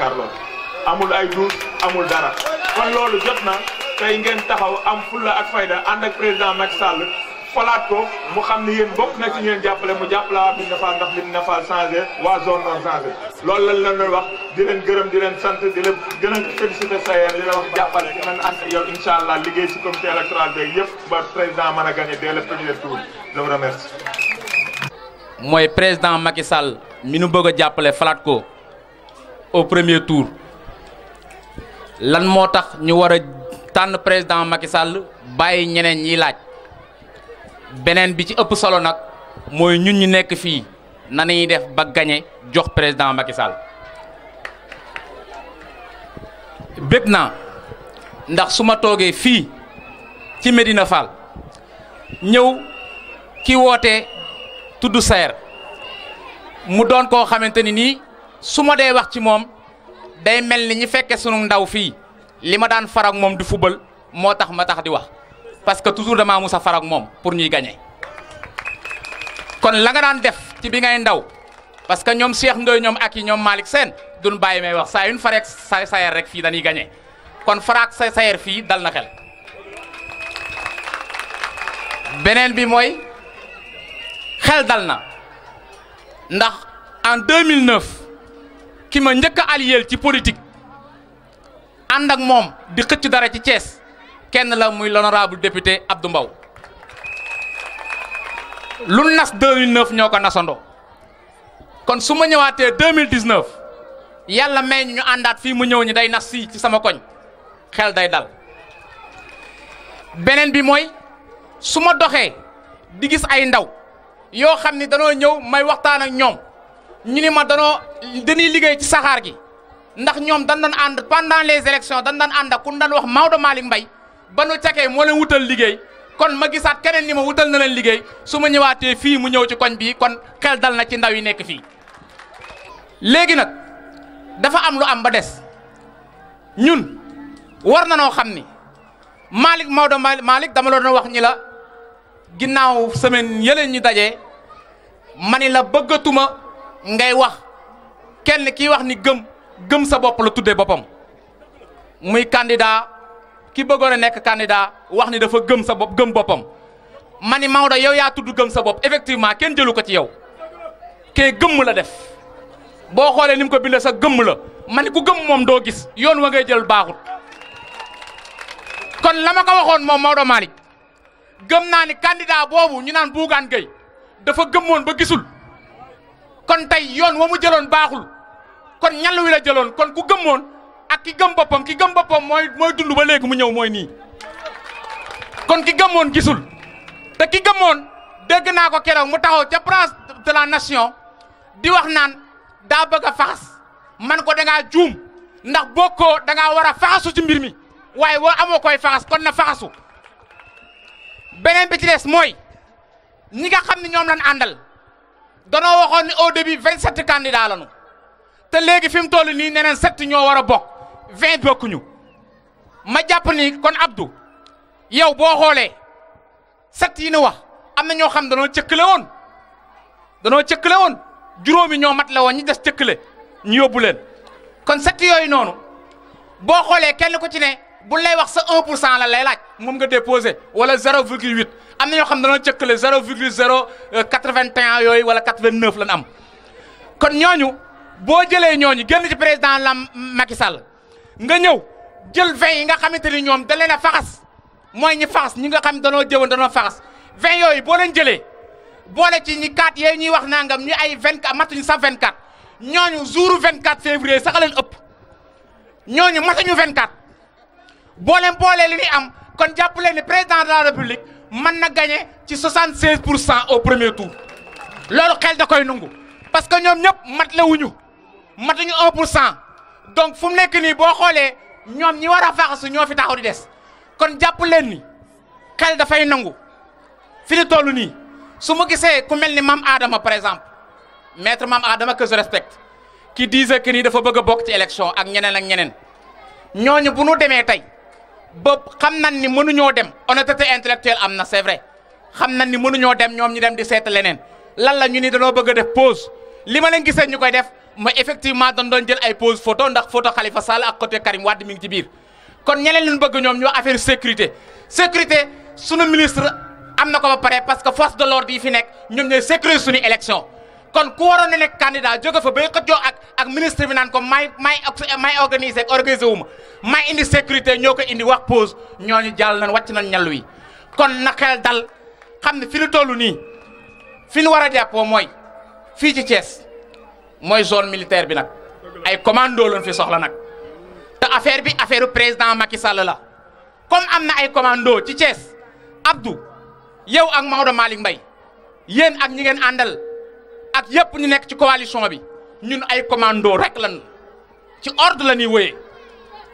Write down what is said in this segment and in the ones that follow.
jàkkaarloo amul ay duus amul dara kon loolu jot na tey ngeen taxaw am fulla ak fayda ànd ak président Macky Sall falaat ko mu xam ne yéen bokk na ci ngeen jàppale mu jàppale waa Médina Fall ndax Médina Fall changé waa zone nord changé loolu lañ leen wax di leen gërëm di leen sant di leen gën a félicité Sayer di leen wax jàppale dinañ ànd yow incha allah liggéey si comité électoral beeg yëpp ba président mën a gagné dès le premier tour je vous remercie. mooy président Macky Sall mi nu bëgg a jàppale falaat ko au premier tour lan moo tax ñu war a tànn président Macky Sall bàyyi ñeneen ñiy laaj. beneen bi ci ëpp solo nag mooy ñun ñu nekk fii na ñuy def ba gagné jox président Macky Sall bëgg naa ndax su ma toogee fii ci Médina Fall ñëw ki woote tudd Sayer mu doon koo xamante ni nii su ma dee wax ci moom day mel ni ñi fekke sunu ndaw fii li ma daan farak moom di fubal moo tax ma tax di wax parce que toujours damaa musa farak moom pour ñuy gagné kon la nga daan def ci bi ngay ndaw parce que ñoom Cheikh Ndoye ñoom ak yi ñoom Malick Sène duñ bàyyi may wax saa yu ñu fareek Sayer rek fii dañuy gagné kon faraak Sayer fii dal na xel. beneen bi mooy xel dal na ndax en 2009 ki ma njëkk a allié ci politique ànd ak moom di xëcc dara ci Thiès. kenn la muy l'honorable député Abdou Mbow lu nas 2009 ñoo ko nasandoo kon su ma ñëwaatee 2019 yàlla may ñu àndaat fii mu ñëw ñi day nas fii ci sama koñ xel day dal. beneen bi mooy su ma doxee di gis ay ndaw yoo xam ni danoo ñëw may waxtaan ak ñoom ñu ni ma dañuy liggéey ci saxaar gi ndax ñoom dañ doon ànd pendant les élections dañ doon ànd ak ku doon wax Maodo Malick Mbaye ba nu cakee moo leen wutal liggéey kon ma gisaat keneen ni ma wutal na leen liggéey su ma ñëwaatee fii mu ñëw ci koñ bii kon xel dal na ci ndaw yi nekk fii. léegi nag dafa am lu am ba des ñun war na noo xam ni Maodo Malick dama la doon wax ñi la ginnaaw semaine yële ñu dajee ma ni la bëggatuma ngay wax kenn kii wax ni gëm sa bopp la tuddee boppam muy candidat. ki bëggoon a nekk candidat wax ni dafa gëm sa bopp gëm boppam ma ni Maodo yow yaa tudd gëm sa bopp effectivement kenn jëlu ko ci yow kee gëmm la def boo xoolee ni mu ko bindee sa gëmm la ma ni ku gëmm moom doo gis yoon wa ngay jël baaxut kon la ma ko waxoon moom Maodo Malick gëm naa ni candidat boobu ñu naan Bougane Gueye dafa gëmmoon ba gisul kon tey yoon wa mu jëloon baaxul kon ñal wi la jëloon kon ku gëmmoon ak ki gëm boppam mooy dund ba léegi mu ñëw mooy nii kon ki gëmmoon gisul te ki gëmmoon dégg naa ko keroog mu taxaw ca place de la nation di wax naan daa bëgg a faxas man ko dangaa juum ndax bokkoo dangaa war a faxasu ci mbir mi waaye woo amoo koy faxas kon na faxasu beneen bi ci des mooy ñi nga xam ne ñoom lañ àndal danoo waxoon ni au début 27 candidats lañu te léegi fi mu toll nii neneen 7 ñoo war a bokk 20 bokkuñu ma jàpp ni kon Abdou yow boo xoolee 7 yi nu wax am na ñoo xam danoo cëkkale woon juróomi ñoo mat la woon ñi des cëkkale ñu yóbbu leen kon 7 yooyu noonu boo xoolee kenn ku ci ne bu lay wax sa 1% la lay laaj moom nga déposé wala 0,8 am na ñoo xam danoo cëkkale 0,081 yooyu wala 89 lan am kon ñooñu boo jëlee ñooñu génn ci président la Macky Sall nga ñëw jël 20 yi nga xamante ni ñoom da leen a faxas mooy ñi faxas ñi nga xam danoo jëwoon danoo faxas 20 yooyu boo leen jëlee boole ci ñi 4 yee ñuy wax nangam ñu ay 24 matuñu sax 24 ñooñu jouru 24 février sax leen ëpp ñooñu matuñu 24 boo leen boolee li ñuy am kon jàpp leen ni président de la république mën na gagné ci 76% au premier tour loolu xel da koy nungu parce que ñoom ñëpp matuñu 1%. donc fu mu nekk nii boo xoolee ñoom ñi war a faxasu ñoo fi taxaw di des kon jàpp leen ni xel dafay nangu fi ñu toll nii su ma gisee ku mel ni Mame Adama par exemple maître Mame Adama que je respecte qui disait que ni dafa bëgg a bokk ci élection ak ñeneen ñooñu bu nu demee tey ba xam nañ ni mënuñoo dem honnêteté intellectuelle am na c'est vrai xam nañ ni mënuñoo dem ñoom ñu dem di seeta leneen lan la ñu ni dañoo bëgg a def pause li ma leen gisee ñu koy def ma effectivement dañ doon jël ay pose photo ndax photo Khalifa Sall ak côté Karim Wade mi ngi ci biir kon ñeneen ñu bëgg ñoom ñu affaire sécurité sunu ministre am na ko ba pare parce que force de l'ordre yi fi nekk ñoom ñooy sécuriser suñu élection kon ku waroon a nekk candidat jóge fa bay xëccoo ak ministre bi naan ko may organiser wu ma may indi sécurité ñoo ko indi wax pause ñooñu jàll nañ wàcc nañ ñal wi kon na xel dal xam ne fi ñu toll nii fi ñu war a jàppoo mooy fii ci Thiès mooy zone militaire bi nag ay commando lañ fi soxla nag te affaire bi affaire président Macky Sall la comme am na ay commando ci Thiès Abdou yow ak Maodo Malick Mbaye yéen ak ñi ngeen àndal ak yëpp ñu nekk ci coalition bi ñun ay commando rek lan ci ordre la ñuy wëyee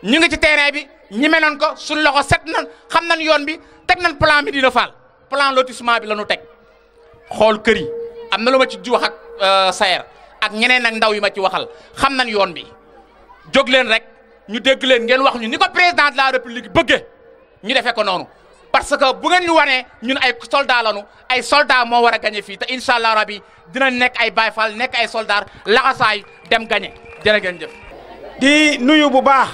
ñu ngi ci terrain bi ñi menoon ko suñ loxo set nañ xam nañ yoon bi teg nañ plan bi dina faal plan lotissement bi la ñu teg xool kër yi am na lu ma ci wax ak Sayer ak ñeneen ak ndaw yi ma ci waxal xam nañ yoon bi jóg leen rek ñu dégg leen ngeen wax ñu ni ko président de la république bëgge ñu defee ko noonu parce que bu ngeen ñu wanee ñun ay soldat lañu ay soldat moo war a gagné fii te incha allah rabi dina nekk ay Baye Fall nekk ay soldat laxasaay dem gagné jërë ngeen jëf. di nuyu bu baax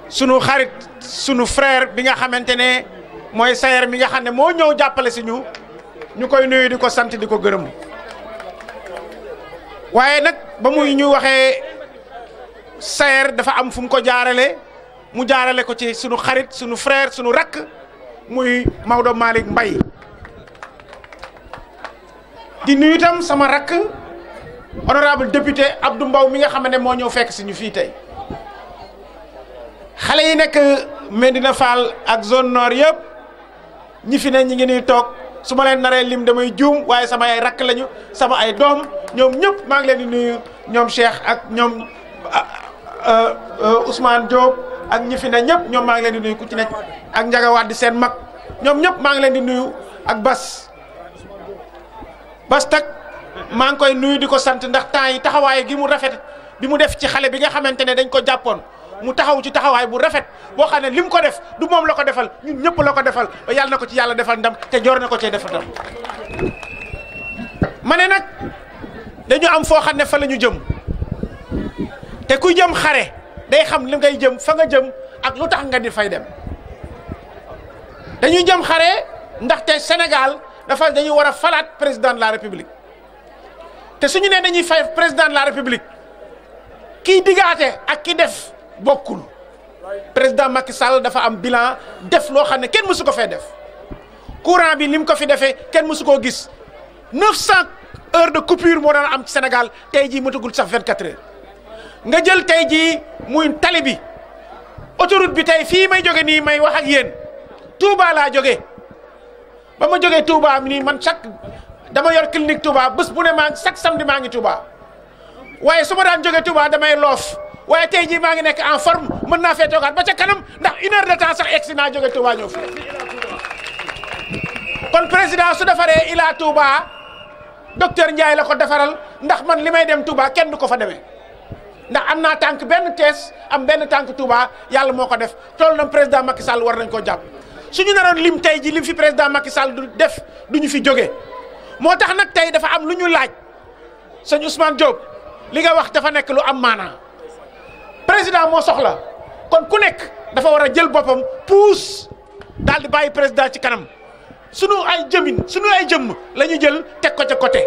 sunu xarit sunu frère bi nga xamante ne mooy Sayer mi nga xam ne moo ñëw jàppale si ñu koy nuyu di ko sant di ko gërëm waaye nag ba muy ñu waxee Sayer dafa am fu mu ko jaarale mu jaarale ko ci sunu xarit sunu frère sunu rakk muy Maodo Malick Mbaye di nuyu itam sama rakk honorable député Abdou Mbow mi nga xam ne moo ñëw fekk si ñu fii tey xale yi nekk Medina Fall ak zone nord yëpp ñi fi ne ñi ngi nii toog su ma leen naree lim damay juum waaye sama ay rakk lañu sama ay doom ñoom ñëpp maa ngi leen di nuyu ñoom Cheikh ak ñoom Ousmane Diop ak ñi fi ne ñëpp ñoom maa ngi leen di nuyu ku ci nekk ak Ndiaga Wade seen mag ñoom ñëpp maa ngi leen di nuyu ak Bas tak maa ngi koy nuyu di ko sant ndax temps yi taxawaay gi mu rafet bi mu def ci xale bi nga xamante ne dañ ko jàppoon mu taxaw ci taxawaay bu rafet boo xam ne lim ko def du moom la ko defal ñun ñëpp la ko defal ba yàlla na ko ci yàlla defal ndam te joor na ko cee defal ndam ma ne nag dañu am foo xam ne fa la ñu jëm te kuy jëm xare day xam li ngay jëm fa nga jëm ak lu tax nga di fay dem dañuy jëm xare ndaxte Sénégal dañuy war a falaat président de la république te suñu nee dañuy fay président de la république kii digaate ak ki def bokkul président Macky Sall dafa am bilan def loo xam ne kenn mësu ko fee def courant bi ni mu ko fi defee kenn mësu koo gis 900 heures de coupure moo daan am ci Sénégal tey jii matagul sax 24 heures nga jël tey jii muy tali bi autoroute bi tey fii may jóge nii may wax ak yéen Touba laa jóge ba ma jógee Touba nii man dama yor clinique Touba bés bu ne chaque samedi maa ngi Touba waaye su ma daan jógee Touba damay loof waaye tey jii maa ngi nekk en forme mën naa fee toogaat ba ca kanam ndax 1 heure de temps sax egsi naa jóge Touba ñëw fi kon président su defaree Ila Touba docteur Ndiaye la ko defaral ndax man li may dem Touba kenn du ko fa demee ndax am naa tànk benn Thiès am benn tànk Touba yàlla moo ko def toll na président Macky Sall war nañ koo jàpp suñu naroon lim tey ji lim fi président Macky Sall du def du ñu fi jóge moo tax nag tey dafa am lu ñu laaj sëñ Ousmane Diop li nga wax dafa nekk lu am maanaa président moo soxla kon ku nekk dafa war a jël boppam puus daal di bàyyi président ci kanam sunu ay jëmm la ñu jël teg ko ca côté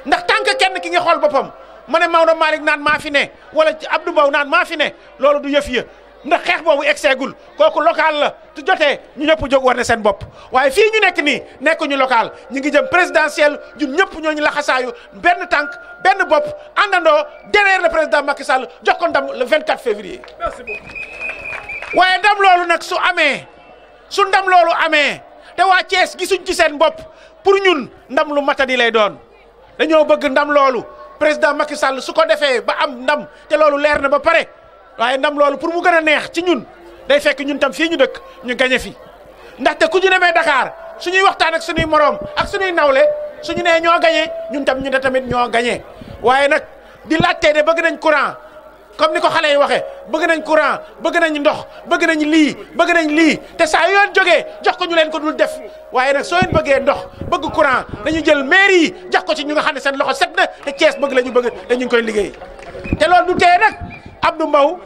ndax tant que kenn ki nga xool boppam ma ne Maodo Malick naan maa fi ne wala Abdou Mbow naan maa fi ne loolu du yëf ya ndax xeex boobu egseegul kooku local la tu jotee ñu ñëpp jóg war ne seen bopp waaye fii ñu nekk nii nekkuñu local ñu ngi jëm présidentiel ñun ñëpp ñooñu la xasaayu benn tànk benn bopp àndandoo derrière le président Macky Sall jox ko ndam le 24 février. Merci beaucoup. waaye ndam loolu nag su ndam loolu amee te waa Thiès gisuñ ci seen bopp pour ñun ndam lu matadi lay doon dañoo bëgg ndam loolu président Macky Sall su ko defee ba am ndam te loolu leer na ba pare. waaye ndam loolu pour mu gën a neex ci ñun day fekk ñun tam fii ñu dëkk ñu gañe fi ndaxte ku ñu demee Dakar suñuy waxtaan ak suñuy moroom ak suñuy nawle suñu nee ñoo gañe ñun tam ñu ne tamit ñoo gañe waaye nag di laajtee ne bëgg nañ courant comme ni ko xale yi waxee bëgg nañ courant bëgg nañ ndox bëgg nañ lii bëgg nañ lii te saa yoon jógee jox ko ñu leen ko dul def waaye nag soo leen bëggee ndox bëgg courant dañu jël mairie yi jox ko ci ñu nga xam ne seen loxo set na te Thiès bëgg la ñu bëgg te ñu ngi koy liggéey te loolu du tee nag Abdou Mbow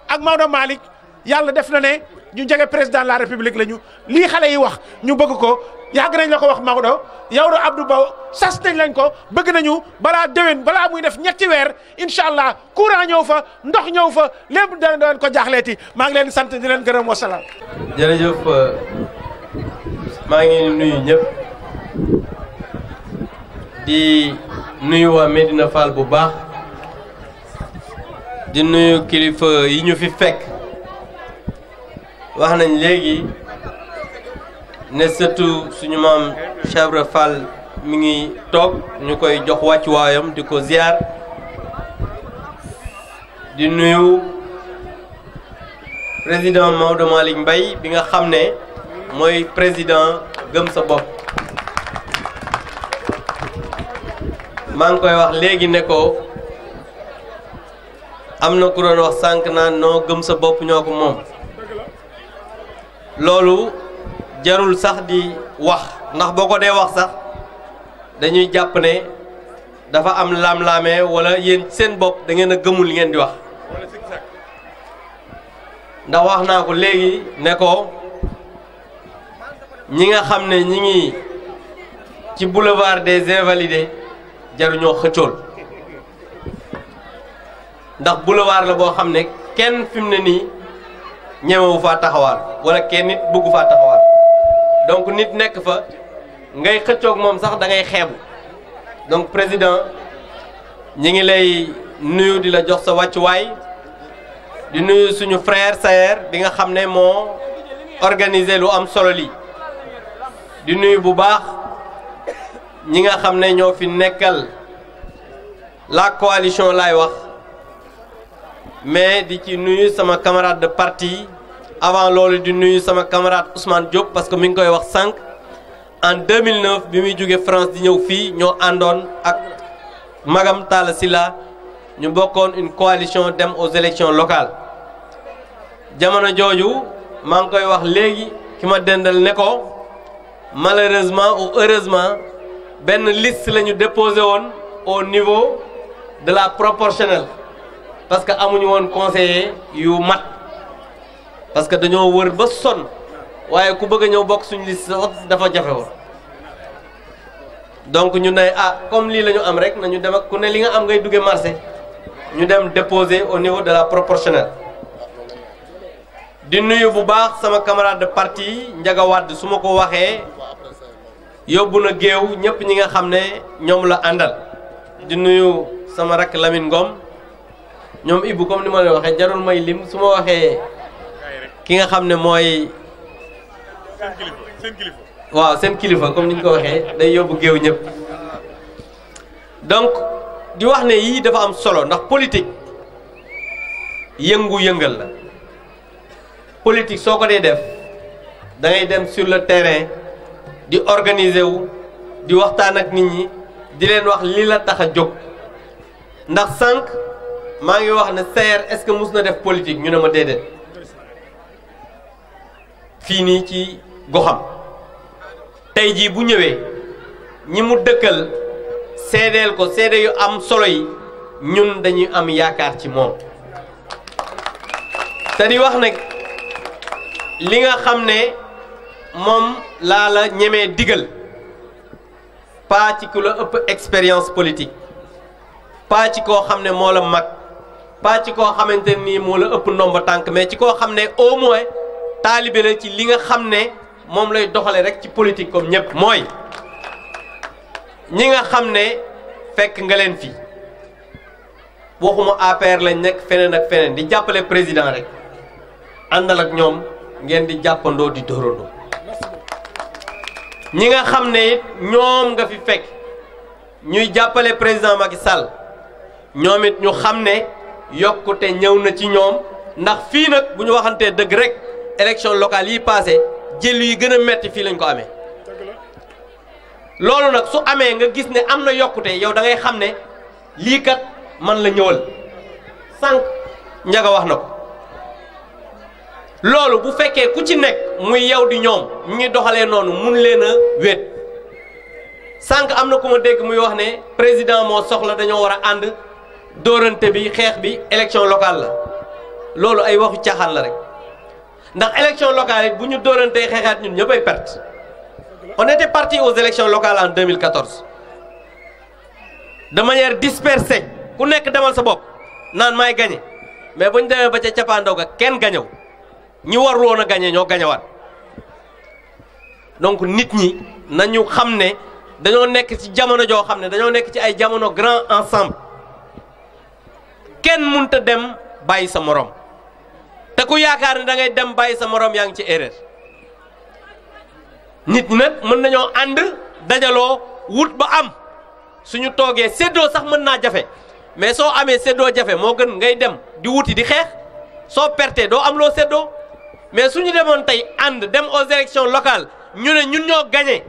ak Maodo Malick yàlla def na ne ñu jege président de la république la ñu lii xale yi wax ñu bëgg ko yàgg nañ la ko wax Maodo yow do Abdou Mbow sas nañ lañ ko bëgg nañu balaa déwén balaa muy def ñetti weer incha allah courant ñëw fa ndox ñëw fa lépp dana doon ko jaaxleeti maa ngi leen di sant di leen gërëm wasalaam. jërëjëf maa ngi nuyu ñëpp di nuyu waa Medina Fall bu baax di nuyu kilifa yi ñu fi fekk wax nañ léegi ne surtout suñu maam Cheikh Ibra Fall mi ngi toog ñu koy jox wàccuwaayam di ko ziar di nuyu président Maodo Malick Mbaye bi nga xam ne mooy président gëm sa bopp maa ngi koy wax léegi ne ko am na ku doon wax sànq naan noo gëm sa bopp ñoo ko moom loolu jarul sax di wax ndax boo ko dee wax sax dañuy jàpp ne dafa am laam-laamee wala yéen seen bopp da ngeen a gëmul li ngeen di wax ndax wax naa ko léegi ne ko ñi nga xam ne ñi ngi ci boulevard des Invalides jaruñoo xëccool ndax boulevard la boo xam ne kenn fi mu ne nii ñemewu faa taxawaal wala kenn nit bëggu faa taxawaal donc nit nekk fa ngay xëccoog moom sax da ngay xeebu donc président ñi ngi lay nuyu di la jox sa wàccuwaay di nuyu suñu frère Sayer bi nga xam ne moo organisé lu am solo lii di nuyu bu baax ñi nga xam ne ñoo fi nekkal la coalition laay wax mais di ci nuyu sama camarade de parti avant loolu di nuyu sama camarade Ousmane Diop parce que mi ngi koy wax sànq en 2009 bi muy jóge France di ñëw fii ñoo àndoon ak Magam Talla Sylla ñu bokkoon une coalition dem aux élections locales jamono jooju maa ngi koy wax léegi ki ma dendal ne ko malheureusement ou heureusement benn liste la ñu déposé woon au niveau de la proportionnelle parce que amuñu woon conseiller yu mat parce que dañoo wër ba sonn waaye ku bëgg a ñëw bokk suñu liste dafa jafe woon donc ñu ne ah comme lii la ñu am rek nañu dem ak ku ne li nga am ngay duggee marché ñu dem déposer au niveau de la proportionnelle di nuyu bu baax sama camarade de parti Ndiaga Wade su ma ko waxee yóbbu na géew ñëpp ñi nga xam ne ñoom la àndal di nuyu sama rakk Lamine Ngom ñoom Ibou comme ni ma leen waxee jarul may lim su ma waxee ki nga xam ne mooy waaw seen kilifa comme ni ñu ko waxee day yóbbu géew ñëpp donc di wax ne yii dafa am solo ndax politique yëngu-yëngal la politique soo ko dee def da ngay dem sur le terrain di organiser wu di waxtaan ak nit ñi di leen wax li la tax a jóg ndax sànq maa ngi wax ne Sayer est-ce que mus na def politique ñu ne ma déedéet fii nii ci goxam tey jii bu ñëwee ñi mu dëkkal seedeel ko seede yu am solo yi ñun dañuy am yaakaar ci moom te di wax nag li nga xam ne moom laa la ñemee digal pas ci ku la ëpp expérience politique pas ci koo xam ne moo la mag pas ci koo xamante nii moo la ëpp ndomba tànk mais ci koo xam ne au moins taalibe la ci li nga xam ne moom lay doxale rek ci politique comme ñëpp mooy ñi nga xam ne fekk nga leen fii waxuma APR lañ nekk feneen ak feneen di jàppale président rek àndal ak ñoom ngeen di jàppandoo di dóorandoo ñi nga xam ne it ñoom nga fi fekk ñuy jàppale président Macky Sall ñoom it ñu xam ne yokkute ñëw na ci ñoom ndax fii nag bu ñu waxantee dëgg rek élection locale yi passé jël yi gën a metti fii lañ ko amee loolu nag su amee nga gis ne am na yokkute yow da ngay xam ne lii kat man la ñëwal sànq Ndiaga wax na ko loolu bu fekkee ku ci nekk muy yow di ñoom ñu ngi doxalee noonu mun leen a wéet sànq am na ku ma dégg muy wax ne président moo soxla dañoo war a ànd dóorante bi xeex bi élection locale la loolu ay waxu caaxaan la rek ndax élection locale yi bu ñu dóorantee xeexaat ñun ñëpp ay perte on était parti aux élections locales en 2014 de manière dispersée ku nekk demal sa bopp naan maay gagné mais bu ñu demee ba ca cappaandaw ga kenn gañew ñi warul woon a gagné ñoo gañewaat donc nit ñi nañu xam ne dañoo nekk ci jamono joo xam ne dañoo nekk ci ay jamono grand ensemble kenn mënut a dem bàyyi sa morom te ku yaakaar ne da ngay dem bàyyi sa morom yaa ngi ci erreur nit ñi nag mën nañoo ànd dajaloo wut ba am suñu toogee séddoo sax mën naa jafe mais soo amee séddoo jafe moo gën ngay dem di wuti di xeex soo pertee doo am loo séddoo mais suñu demoon tey ànd dem aux élections locales ñu ne ñun ñoo gagné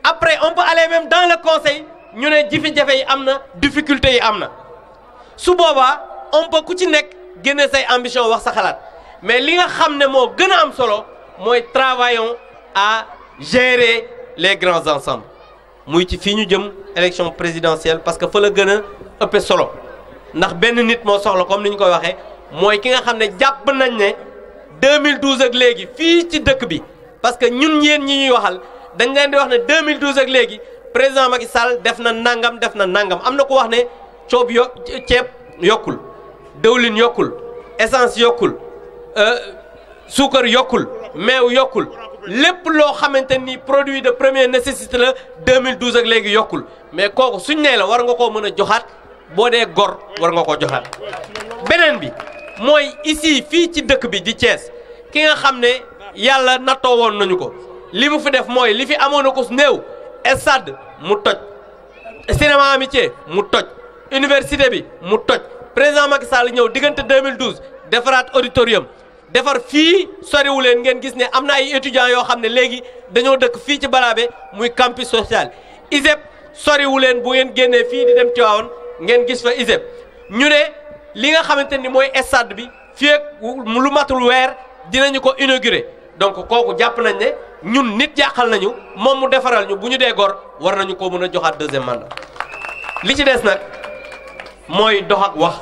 après on peut aller même dans le conseil ñu ne jafe-jafe yi am na difficulté yi am na su boobaa on peut ku ci nekk génne say ambition wax sa xalaat mais li nga xam ne moo gën a am solo mooy travaillons à gérer les grands ensembles muy ci fii ñu jëm élection présidentielle parce que fa la gën a ëppe solo ndax benn nit moo soxla comme ni ñu koy waxee mooy ki nga xam ne jàpp nañ ne 2012 ak léegi fii ci dëkk bi parce que ñun yéen ñi ñuy waxal dañ leen di wax ne 2012 ak léegi président Macky Sall def na nangam am na ko wax ne ceeb yokkul dëwlin yokkul essence yokkul suukar yokkul meew yokkul lépp loo xamante ni produit de première nécessité la 2012 ak léegi yokkul mais kooku suñ nee la war nga koo mën a joxaat boo dee gor war nga koo joxaat beneen bi mooy ici fii ci dëkk bi di Thiès ki nga xam ne yàlla nattoo woon nañu ko li mu fi def mooy li fi amoon na ko su néew stade mu toj cinéma amitié mu toj université bi mu toj président Macky Sall ñëw diggante 2012 defaraat auditorium defar fii soriwu leen ngeen gis ne am na ay étudiants yoo xam ne léegi dañoo dëkk fii ci Balabé muy campus social ISEP soriwu leen bu ngeen génnee fii di dem Tivaouane ngeen gis fa ISEP ñu ne li nga xamante ni mooy stade bi fii ak lu matul weer dinañu ko inaugurer donc kooku jàpp nañ ne ñun nit jàqal nañu moom mu defaral ñu bu ñu dee gor war nañu ko mën a joxaat deuxième mandat li ci des nag mooy dox ak wax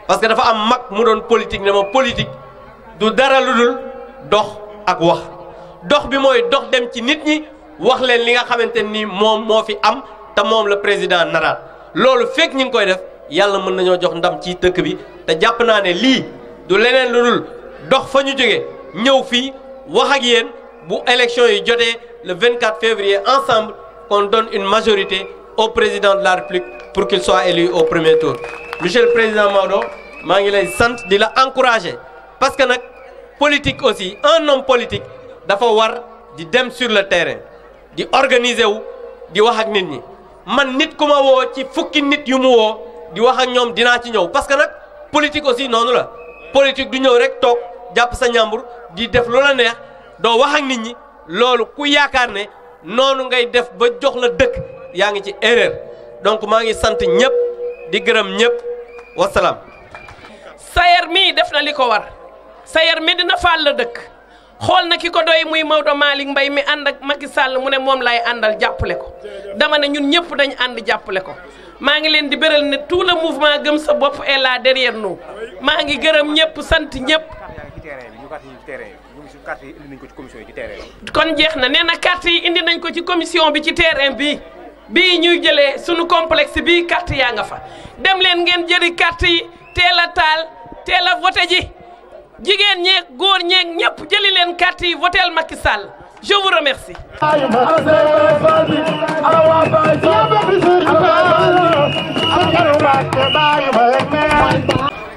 parce que dafa am mag mu doon politique ne ma politique du dara lu dul dox ak wax dox bi mooy dox dem ci nit ñi wax leen li nga xamante ni moom moo fi am te moom la président naraat loolu fekk ñi ngi koy def yàlla mën nañoo jox ndam ci dëkk bi te jàpp naa ne lii du leneen lu dul dox fa ñu jógee ñëw fii wax ak yéen bu élection yi jotee le 24 février ensemble qu'on donne une majorité au président de la République pour qu'il soit élu au premier tour. Monsieur le président Maodo maa ngi lay sant di la encourager parce que nag politique aussi un homme politique dafa war di dem sur le terrain di organiser wu di wax ak nit ñi man nit ku ma woo ci fukki nit yu mu woo di wax ak ñoom dinaa ci ñëw parce que nag politique aussi noonu la politique du ñëw rek toog jàpp sa ñàmbur di def lu la neex doo wax ak nit ñi loolu ku yaakaar ne noonu ngay def ba jox la dëkk yaa ngi ci erreur donc maa ngi sant ñëpp di gërëm ñëpp wasalaam. Sayer mii def na li ko war Sayer Medina Fall la dëkk xool na ki ko doy muy Maodo Malick Mbaye mi ànd ak Macky Sall mu ne moom lay àndal jàppale ko dama ne ñun ñëpp dañ ànd jàppale ko maa ngi leen di bëral ne tout le mouvement gëm sa bopp est là derrière nous maa ngi gërëm ñëpp sant ñëpp. kon jeex na nee na carte yi indi nañ ko ci commission bi ci terrain bi bii ñuy jëlee sunu complexe bi carte yaa nga fa dem leen ngeen jëri carte yi teel a taal teel a voté ji jigéen ñeeg góor ñeeg ñëpp jëli leen carte yi votel Macky Sall je vous remercie.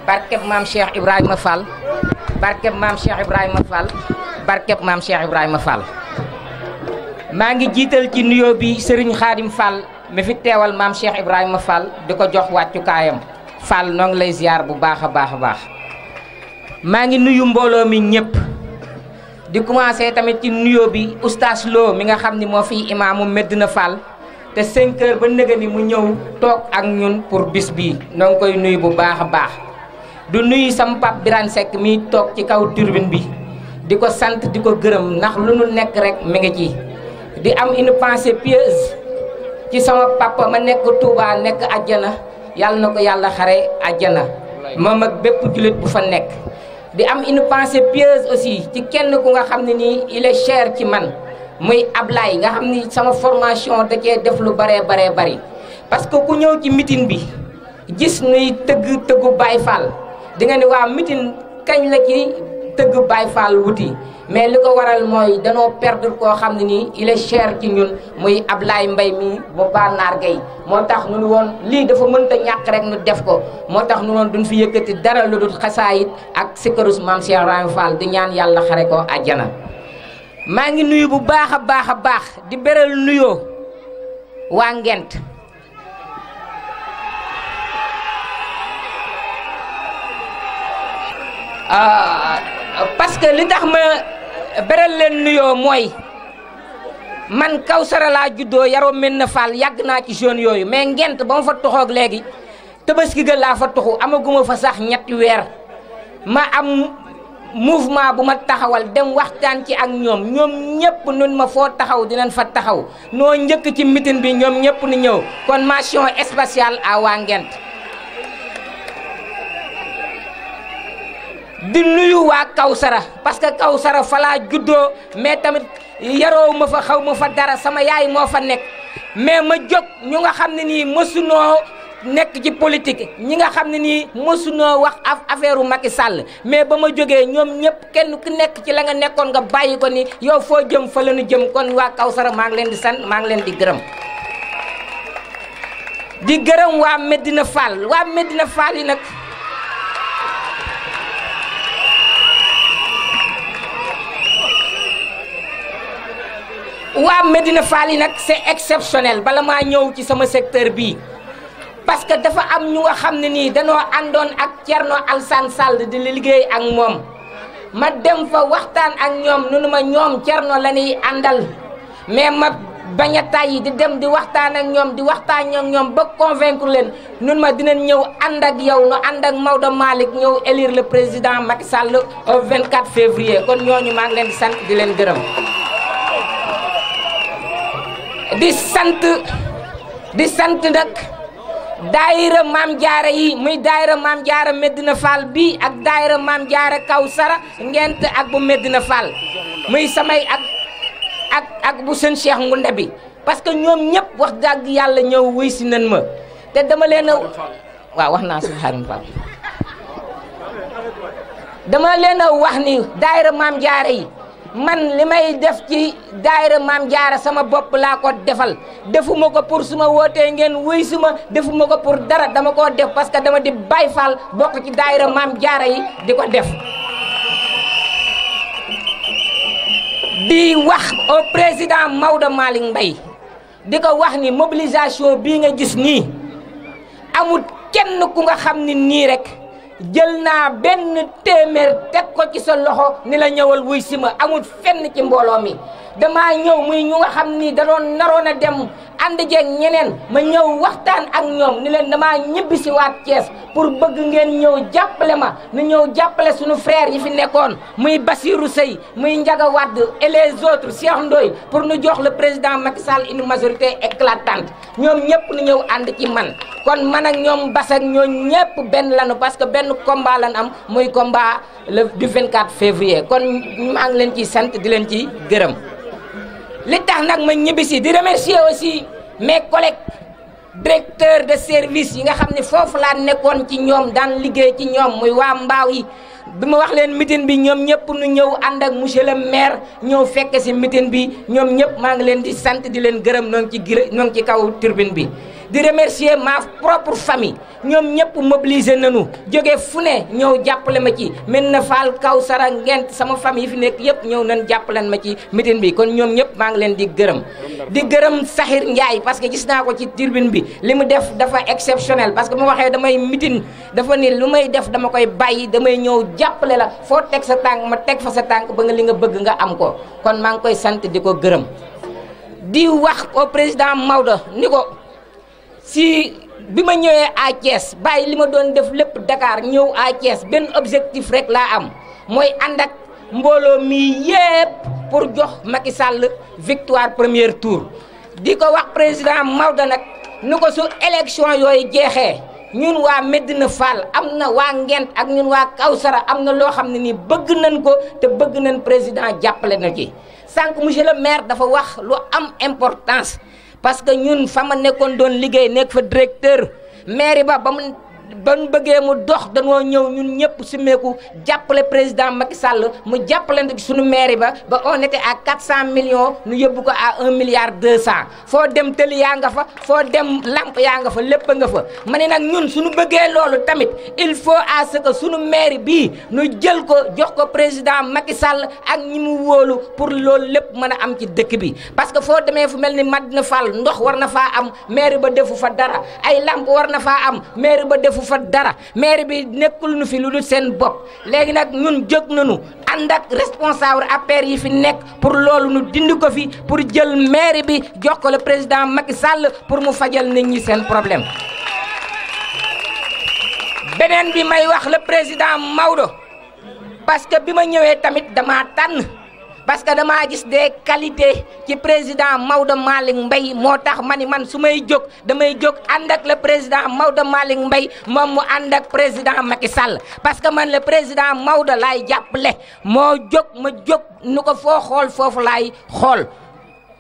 barkeb maam Cheikh Ibrahima Fall barkeb maam Cheikh Ibrahima Fall barkeb maam Cheikh Ibrahima Fall maa ngi jiital ci nuyoo bi Serigne Khadim Fall mi fi teewal maam Cheikh Ibrahima Fall di ko jox wàccukaayam Fall noo ngi lay ziar bu baax a baax a baax maa ngi nuyu mbooloo mi ñëpp di commencé tamit ci nuyoo bi oustaz Lo mi nga xam ni moo fi imaamu Medina Fall te 5 heures ba nëga ni mu ñëw toog ak ñun pour bis bii noo ngi koy nuyu bu baax a baax du nuyu sama pap Birane Seck mi toog ci kaw turbine bi di ko sant di ko gërëm ndax lu nu nekk rek mi ngi ci di am une pensée pieuse ci sama papa ma nekk Touba nekk àjjana yàlla na ko yàlla xare àjjana moom ak bépp jullit bu fa nekk di am une pensée pieuse aussi ci kenn ku nga xam ne nii il est cher ci man muy Ablaye nga xam ni sama formation da cee def lu baree bari parce que ku ñëw ci meeting bi gis nuy tëggu Baye Fall di nga ni waa meeting kañ la ci tëgg Baye Fall wuti mais li ko waral mooy danoo perdre koo xam ne nii il est cher ci ñun muy Ablaye Mbaye mi bu Banaar Gueye moo tax nu woon lii dafa mënta ñàkk rek nu def ko moo tax nu woon duñ fi yëkkati dara lu dul xasaayit ak sikarus Maam Cheikh Ibrahima Fall di ñaan yàlla xare ko àjjana. maa ngi nuyu bu baax a baax di beral nuyoo waa Ngent parce que li tax ma beral leen nuyoo mooy man Kawsara laa juddoo yaroo Médina Fall yàgg naa ci zone yooyu mais Ngent ba ma fa toxoog léegi Tabaski ga laa fa toxu amaguma fa sax ñetti weer ma am mouvement bu ma taxawal dem waxtaan ci ak ñoom ñëpp nun ma foo taxaw dinañ fa taxaw noo njëkk ci meeting bi ñoom ñëpp ni ñëw kon mention spéciale à waa Ngent di nuyu waa Kawsara parce que Kawsara fa laa juddoo mais tamit yaroo ma fa xaw ma fa dara sama yaay moo fa nekk mais ma jóg ñu nga xam ne nii mësunoo nekk ci politique ñi nga xam ne nii mësunoo wax affaire u Macky Sall mais ba ma jógee ñoom ñëpp kenn ku nekk ci la nga nekkoon nga bàyyi ko ni yow foo jëm fa la ñu jëm kon waa Kawsara maa ngi leen di sant maa ngi leen di gërëm. di gërëm waa Médina Fall yi nag c'est exceptionnel bala maa ñëw ci sama secteur bii. parce que dafa am ñu nga xam ne nii danoo àndoon ak Thierno Alassane Sall di liggéey ak moom ma dem fa waxtaan ak ñoom nunu ma ñoom Thierno la ñuy àndal mais ma bañ a tàyyi di dem di waxtaan ak ñoom ba convaincre leen nunu ma dinañ ñëw ànd ak yow nu ànd ak Maodo Malick ñëw élire le président Macky Sall au 24 février kon ñooñu maa ngi leen di sant di leen gërëm di sant nag daayira Maam Jaara yi muy daayira Maam Jaara Médina Fall bi ak daayira Maam Jaara Kawsara Ngent ak bu Médina Fall muy samay ak bu seen Cheikh Ngunda bi parce que ñoom ñëpp wax dëgg yàlla ñëw wuy si nan ma te dama leen a waaw wax naa si Xarim Fall dama leen a wax ni daayira Maam Jaara yi man li may def ci daayira Maam Jaara sama bopp laa ko defal defuma ko pour suma wootee ngeen wuy suma defuma ko pour dara dama koo def parce que dama di Baay Faal bokk ci daayira Maam Jaara yi di ko def di wax au président Maodo Malick Mbaye di ko wax ni mobilisation bii nga gis nii amul kenn ku nga xam ni nii rek jël naa benn téeméer teg ko ci sa loxo ni la ñëwal wuy si ma amul fenn ci mbooloo mi damaa ñëw muy ñu nga xam ni da doon naroon a dem ànd jeeg ñeneen ma ñëw waxtaan ak ñoom ni leen damaa ñibbi si waat Thiès pour bëgg ngeen ñëw jàppale ma nu ñëw jàppale suñu frère yi fi nekkoon muy Bassirou Seye muy Ndiaga Wade et les autres Cheikh Ndoye pour nu jox le président Macky Sall une majorité éclatante ñoom ñëpp nu ñëw ànd ci man kon man ak ñoom Bass ak ñoo ñëpp benn lanu parce que benn combat lan am muy combat du 24 février kon maa ngi leen ciy sant di leen ci gërëm li tax nag ma ñibbisi di remercier aussi mes collègues directeurs de service yi nga xam ne foofu laa nekkoon ci ñoom daan liggéey ci ñoom muy waa mbaaw yi bi ma wax leen meeting bi ñoom ñëpp nu ñëw ànd ak monsieur le maire ñëw fekk si meeting bi ñoom ñëpp maa ngi leen di sant di leen gërëm noo ngi ci kaw turbine bi di remercier ma propre famille ñoom ñëpp mobiliser nañu jóge fu ne ñëw jàppale ma ci Médina Fall Kawsara Ngent sama famille yi fi nekk yëpp ñëw nañ jàppaleen ma ci meeting bi kon ñoom ñëpp maa ngi leen di gërëm Sakhir Ndiaye parce que gis naa ko ci turbine bi li mu def dafa exceptionnel parce que mu waxee damay meeting dafa ni lu may def dama koy bàyyi damay ñëw jàppale la foo teg sa tànk ma teg fa sa tànk ba nga li nga bëgg nga am ko kon maa ngi koy sant di ko gërëm di wax au président Maodo ni ko si bi ma ñëwee à Thiès bàyyi li ma doon def lépp Dakar ñëw à Thiès benn objectif rek laa am mooy ànd ak mbooloo mi yépp pour jox Macky Sall victoire premier tour di ko wax président Maodo nag nu ko su élection yooyu jeexee ñun waa Médina Fall am na waa Ngent ak ñun waa Kawsara am na loo xam ne nii bëgg nañ ko te bëgg nañ président jàppale na ci sànq monsieur le maire dafa wax lu am importance parce que ñun fa ma nekkoon doon liggéey nekk fa directeur mairie ba ba mu bëggee mu dox dañoo ñëw ñun ñëpp simeeku jàppale président Macky Sall mu jàppale ci suñu mairie ba on était à 400 millions ñu yóbbu ko à 1 milliard 200 foo dem tëli yaa nga fa foo dem lamp yaa nga fa lépp nga fa ma ne nag ñun suñu bëggee loolu tamit il faut à ce que suñu mairie bii ñu jël ko jox ko président Macky Sall ak ñi mu wóolu pour loolu lépp mën a am ci dëkk bi parce que foo demee fu mel ni Madina Fall ndox war na faa am mairie ba defu fa dara ay lamp war na faa am mairie ba defu fa dara maire bi nekkul nu fi lu dul seen bopp léegi nag ñun jóg nañu ànd ak responsable APR yi fi nekk pour loolu nu dindi ko fi pour jël maire bi jox ko le président Macky Sall pour mu fajal nit ñi seen problème. beneen bi may wax le président Maodo parce que bi ma ñëwee tamit dama tànn parce que damaa gis des qualités ci président Maodo Malick Mbaye moo tax ma ni man su may jóg damay jóg ànd ak le président Maodo Malick Mbaye moom mu ànd ak président Macky Sall parce que man le président Maodo laay jàppale moo jóg ma jóg nu ko foo xool foofu laay xool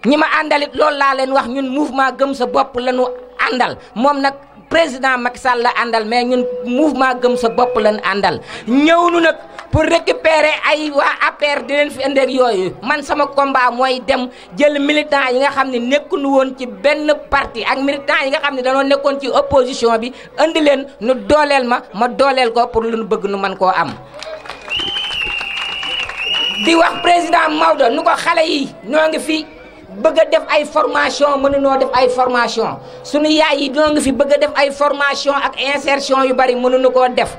ñi ma àndalit loolu laa leen wax ñun mouvement gëm sa bopp la ñu àndal moom nag président Macky Sall la àndal mais ñun mouvement gëm sa bopp lañ àndal ñëw nu nag pour récupérer ay waa APR di leen fi indi ak yooyu man sama combat mooy dem jël militant yi nga xam ne nekkuñu woon ci benn parti ak militant yi nga xam ne dañoo nekkoon ci opposition bi indi leen nu dooleel ma dooleel ko pour lu nu bëgg nu man koo am. di wax président Maodo nu ko xale yi ñoo ngi fi bëgg a def ay formation mënunoo def ay formation sunu yaay yi ñoo ngi fi bëgg a def ay formation ak insertion yu bari mënuñu koo def.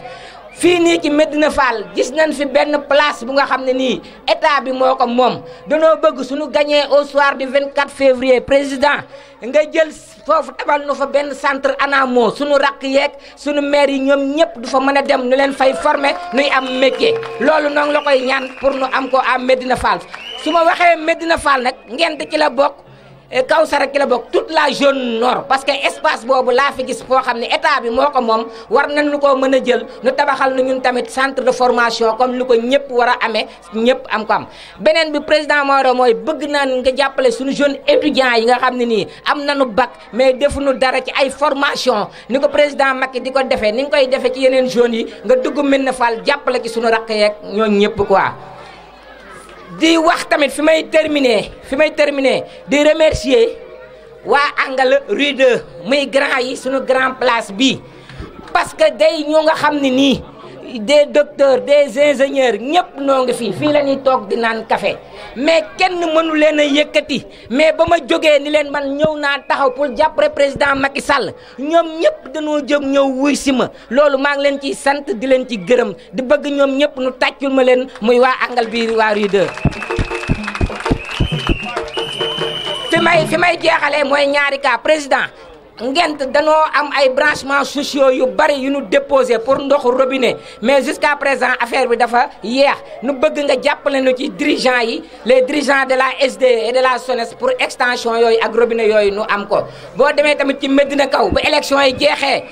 fii nii ci Médina Fall gis nañ fi benn place bu nga xam ne nii état bi moo ko moom danoo bëgg suñu gagné au soir du 24 février président nga jël foofu tabal nu fa benn centre anamo suñu rakk yeeg suñu maire yi ñoom ñëpp du fa mën a dem nu leen fay former nuy am métier loolu noonu la koy ñaan pour nu am ko à Médina Fall su ma waxee Médina Fall nag Ngent ci la bokk Kawsara ki la bokk toute la zone nord parce que espace boobu laa fi gis foo xam ne état bi moo ko moom war nañu koo mën a jël nu tabaxal na ñun tamit centre de formation comme lu ko ñëpp war a amee ñëpp am ko am. beneen bi président Maodo mooy bëgg naan nga jàppale suñu jeune étudiants yi nga xam ne nii am nañu bac mais defuñu dara ci ay formation ni ko président Macky di ko defee ni nga koy defee ci yeneen zones yi nga dugg Médina Fall jàppale ci suñu rakk yeeg ñooñu ñëpp quoi. di wax tamit fi may terminer di remercier waa Angle Rue 2 muy grand yi suñu grand place bi parce que day ñoo nga xam ne nii des docteurs des ingénieurs ñëpp noo ngi fii la ñuy toog di naan café mais kenn mënu leen a yëkkati mais ba ma jógee ni leen man ñëw naa taxaw pour jàppale président Macky Sall ñoom ñëpp dañoo jóg ñëw wuy si ma loolu maa ngi leen ciy sant di leen ci gërëm di bëgg ñoom ñëpp nu tàccul ma leen muy waa Angle bi waa Rue 2 fi may jeexalee mooy ñaari cas président Ngent danoo am ay branchements sociaux yu bari yu nu déposé pour ndoxu robinet mais jusqu'à présent affaire bi dafa yeex nu bëgg nga jàppale nu ci dirigeants yi les dirigeants de la SD et de la SONES pour extension yooyu ak robinet yooyu nu am ko boo demee tamit ci Médina Kaw bu élection yi jeexee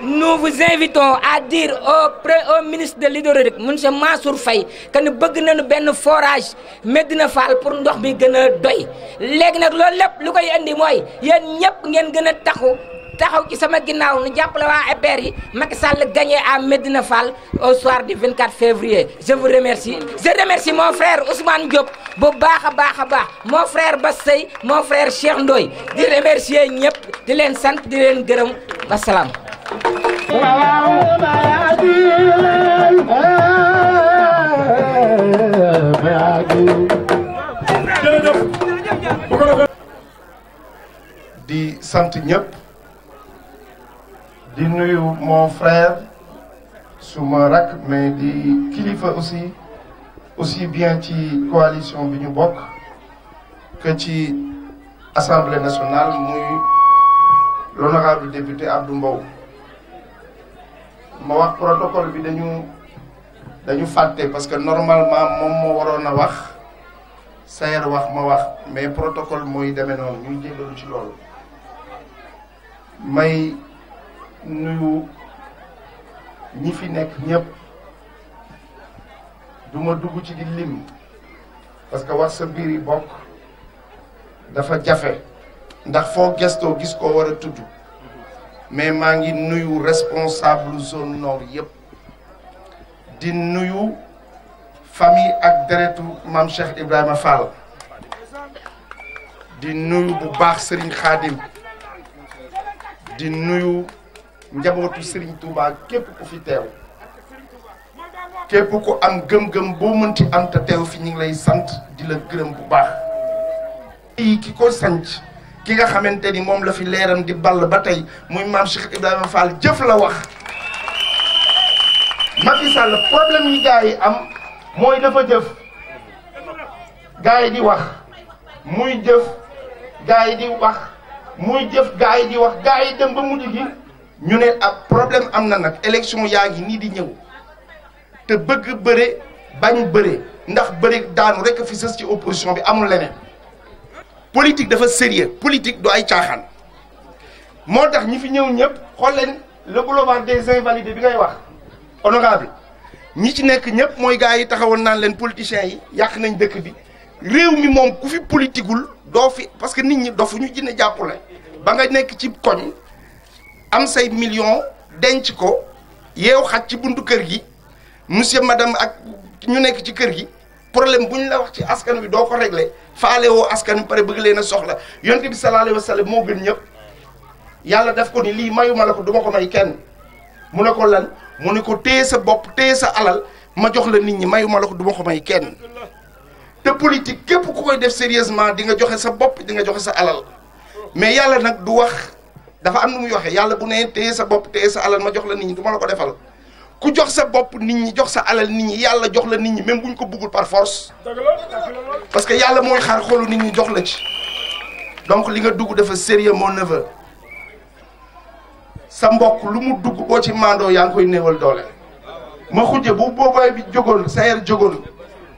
nous vous invitons à dire au ministre de l'hydraulique monsieur Mansour Faye que nu bëgg nañu benn forage Médina Fall pour ndox mi gën a doy léegi nag loolu lépp lu koy indi mooy yéen ñëpp ngeen gën a taxaw ci sama ginnaaw nu jàppale waa APR yi Macky Sall gagné à Médina Fall au soir du 24 février je vous remercie je remercie mon frère Ousmane Diop bu baax a baax mon frère Bassey mon frère Cheikh Ndoye di remercier ñëpp di leen sant di leen gërëm wasalaam. di sant ñëpp di nuyu mon frère suma rak mais di kilifa aussi bien ci coalition bi ñu bokk que ci assemblée nationale muy l'honorable député Abdou Mbow ma wax protocole bi dañu fàtte parce que normalement moom moo waroon a wax Sayer wax ma wax mais protocole mooy demee noonu ñuy jéggalu ci loolu may nuyu ñi fi nekk ñëpp duma dugg ci di lim parce que wax sa biir yi bokk dafa jafe ndax foo gestoo gis koo war a tudd mais maa ngi nuyu responsable zone nord yëpp di nuyu famille ak deretu maam Cheikh Ibrahima Fall di nuyu bu baax Serigne Khadim di nuyu njabootu Serigne Touba képp ku fi teew képp ku am gëm-gëm boo mënti am te teew fi ñu ngi lay sant di la gërëm bu baax. ki ko sanc ki nga xamante ni moom la fi leeram di ball ba tey muy maam Cheikh Ibrahima Fall jëf la wax. Macky Sall problème yi gars yi am mooy dafa jëf gars yi di wax muy jëf gars yi di wax muy jëf gars yi di wax gars yi dem ba mujj gi ñu ne ab problème am na nag élection yaa ngi nii di ñëw te bëgg bëre bañ bëre ndax bëre daanu rek fi sës ci opposition bi amul leneen. politique dafa sérieux politique du ay caaxaan moo tax ñi fi ñëw ñëpp xool leen le boulevard des Invalides bi ngay wax honorable ñi ci nekk ñëpp mooy gars yi taxawoon naan leen politiciens yi yàq nañ dëkk bi réew mi moom ku fi politiqueul doo fi parce que nit ñi dofu ñu jinne jàppule ba nga nekk ci koñ am say millions denc ko yeew xaj ci buntu kër gi monsieur madame ak ñu nekk ci kër gi problème bu ñu la wax ci askan wi doo ko réglé faale woo askan wi pare bëgg leen a soxla yonent bi sallallahu alayhi wa sallam moo gën ñëpp yàlla def ko ni lii mayuma la ko duma ko may kenn mu ne ko lan mu ne ko téye sa bopp téye sa alal ma jox la nit ñi mayuma la ko duma ko may kenn te politique képp ku koy def sérieusement di nga joxe sa bopp di nga joxe sa alal mais yàlla nag du wax dafa am nu muy waxee yàlla bu ne téye sa bopp téye sa alal ma jox la nit ñi du ma la ko defal ku jox sa bopp nit ñi jox sa alal nit ñi yàlla jox la nit ñi même buñ ko bëggul par force parce que yàlla mooy xaar xolu nit ñi jox la ci donc li nga dugg dafa sérieux mon neveu sa mbokk lu mu dugg boo ci mandoo yaa ngi koy néewal doole ma xujje bu boobaay bi jógoon Sayer jógoon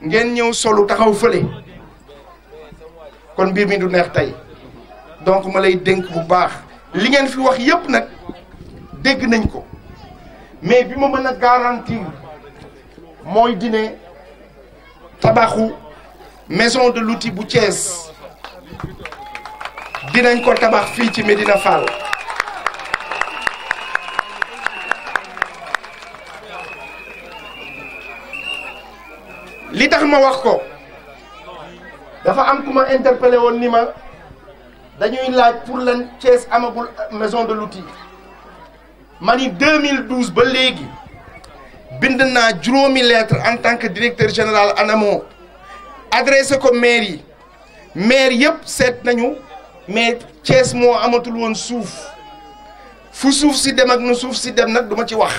ngeen ñëw solu taxaw fële kon mbir mi du neex tey donc ma lay dénk bu baax li ngeen fi wax yépp nag dégg nañ ko mais bi ma mën a garantir mooy dine tabaxu maison de l'outil bu Thiès dinañ ko tabax fii ci Médina Fall li tax ma wax ko dafa am ku ma interpellé woon ni ma dañuy laaj pour lan Thiès amagul maison de l'outil ma ni 2012 ba léegi bind naa juróomi lettre en tant que directeur général ANAMO adressé ko maire yi maire yëpp seet nañu mais Thiès moo amatul woon suuf fu suuf si dem ak nu suuf si dem nag duma ci wax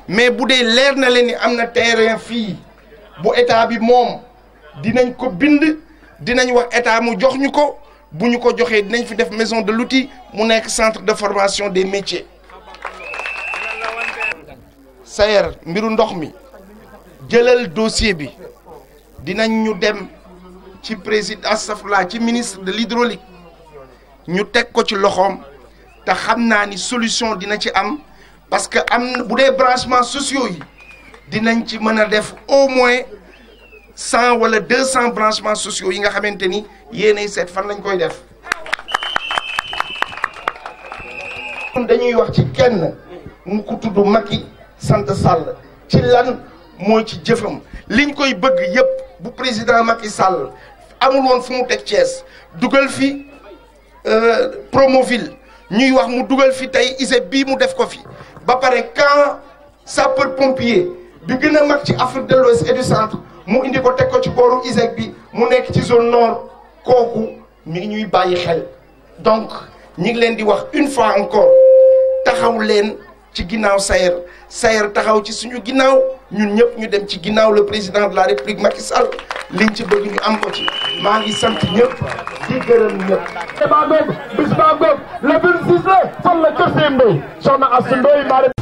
mais bu dee leer na leen ni am na terrain fii bu état bi moom dinañ ko bind dinañ wax état mu jox ñu ko bu ñu ko joxee dinañ fi def maison de l'outil mu nekk centre de formation des métiers. Sayer mbiru ndox mi jëlal dossier bi dinañ ñu dem ci président astafurlah ci ministre de l'hydraulique ñu teg ko ci loxoom te xam naa ni solution dina ci am parce que am bu dee branchements sociaux yi dinañ ci mën a def au moins 100 wala 200 branchements sociaux yi nga xamante ni yéenay seet fan lañ koy def. dañuy wax ci kenn mu ko tudd Macky sant Sall ci lan mooy ci jëfam liñ koy bëgg yépp bu président Macky Sall amul woon fu mu teg Thiès dugal fi Promoville ñuy wax mu dugal fi tey ISEP bii mu def ko fi ba pare quand sapeur pompier bi gën a mag ci Afrique de l'Ouest et du centre mu indi ko teg ko ci booru ISEP bi mu nekk ci zone nord kooku mi ngi ñuy bàyyi xel donc ñi ngi leen di wax une fois encore taxaw leen ci ginnaaw Sayer taxaw ci suñu ginnaaw ñun ñëpp ñu dem ci ginnaaw le président de la République Macky Sall liñ ci bëgg ñu am ko ci maa ngi sant ñëpp di gërëm ñëpp. baa ngoog bis baa ngoog le 26 la fan la kër Seye Mbaye soxna Astou Ndoye